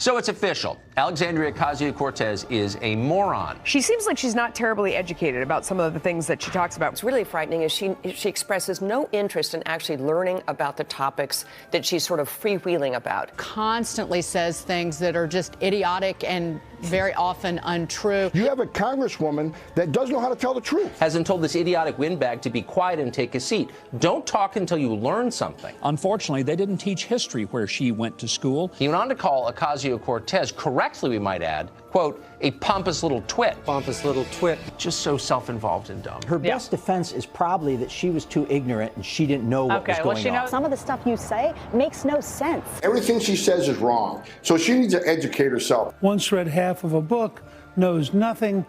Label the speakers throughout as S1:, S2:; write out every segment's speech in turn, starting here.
S1: So it's official. Alexandria Ocasio-Cortez is a moron.
S2: She seems like she's not terribly educated about some of the things that she talks about.
S3: What's really frightening is she expresses no interest in actually learning about the topics that she's sort of freewheeling about.
S4: Constantly says things that are just idiotic and very often untrue.
S5: You have a congresswoman that doesn't know how to tell the truth.
S1: Hasn't told this idiotic windbag to be quiet and take a seat. Don't talk until you learn something.
S6: Unfortunately, they didn't teach history where she went to school.
S1: He went on to call Ocasio-Cortez, correctly we might add, quote, a pompous little twit.
S7: Pompous little twit.
S1: Just so self-involved and dumb.
S8: Her best defense is probably that she was too ignorant and she didn't know what was going on.
S9: Some of the stuff you say makes no sense.
S5: Everything she says is wrong. So she needs to educate herself.
S10: Once read half of a book, knows nothing,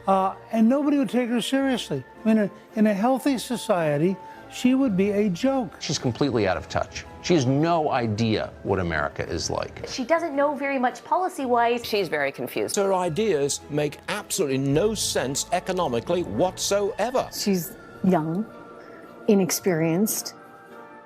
S10: and nobody would take her seriously. I mean, in a healthy society, she would be a joke.
S1: She's completely out of touch. She has no idea what America is like.
S9: She doesn't know very much policy-wise.
S3: She's very confused.
S11: Her ideas make absolutely no sense economically whatsoever.
S9: She's young, inexperienced,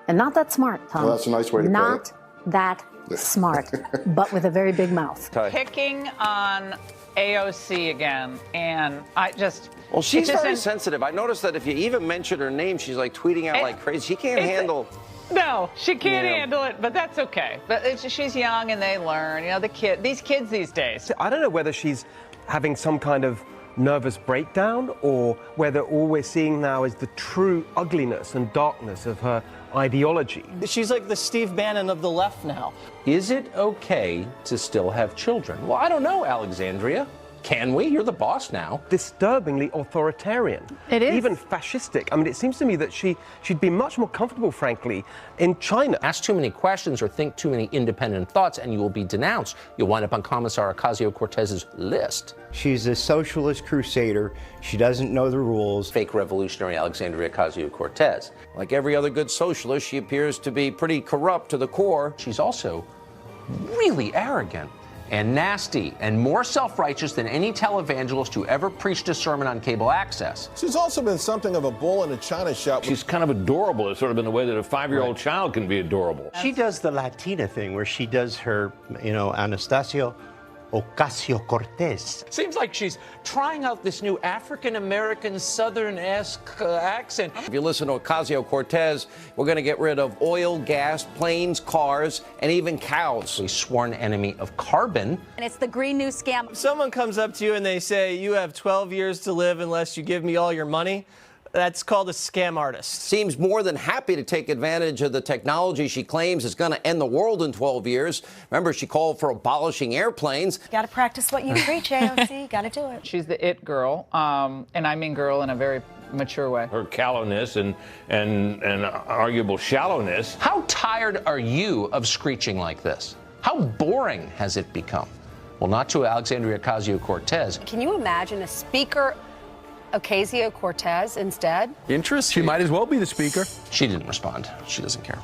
S9: and not that smart, Tom.
S5: Well, that's a nice way to put it.
S9: Not that smart, but with a very big mouth.
S12: Picking on AOC again, and I just...
S7: Well, she's very sensitive. I noticed that if you even mention her name, she's like tweeting out like crazy. She can't handle...
S12: No, she can't handle it, but that's okay. But she's young and they learn. You know, these kids these days.
S13: I don't know whether she's having some kind of nervous breakdown or whether all we're seeing now is the true ugliness and darkness of her ideology.
S7: She's like the Steve Bannon of the left now.
S1: Is it okay to still have children? Well, I don't know, Alexandria. Can we? You're the boss now.
S13: Disturbingly authoritarian.
S2: It is.
S13: Even fascistic. I mean, it seems to me that she'd be much more comfortable, frankly, in China.
S1: Ask too many questions or think too many independent thoughts and you will be denounced. You'll wind up on Commissar Ocasio-Cortez's list.
S8: She's a socialist crusader. She doesn't know the rules.
S1: Fake revolutionary Alexandria Ocasio-Cortez.
S11: Like every other good socialist, she appears to be pretty corrupt to the core.
S1: She's also really arrogant and nasty and more self-righteous than any televangelist who ever preached a sermon on cable access.
S14: She's also been something of a bull in a china shop.
S15: She's kind of adorable, sort of in the way that a 5-year-old child can be adorable.
S8: She does the Latina thing where she does her, Alexandria Ocasio-Cortez.
S7: Seems like she's trying out this new African-American Southern-esque accent.
S11: If you listen to Ocasio-Cortez, we're going to get rid of oil, gas, planes, cars, and even cows.
S1: A sworn enemy of carbon.
S9: And it's the Green New Scam.
S7: If someone comes up to you and they say, you have 12 years to live unless you give me all your money, that's called a scam artist.
S11: Seems more than happy to take advantage of the technology she claims is going to end the world in 12 years. Remember, she called for abolishing airplanes.
S9: Got to practice what you preach, AOC. Got to do it.
S12: She's the it girl, and I mean girl in a very mature way.
S15: Her callowness and arguable shallowness.
S1: How tired are you of screeching like this? How boring has it become? Well, not to Alexandria Ocasio-Cortez.
S3: Can you imagine a speaker Ocasio-Cortez instead?
S6: Interesting. She might as well be the speaker.
S1: She didn't respond. She doesn't care.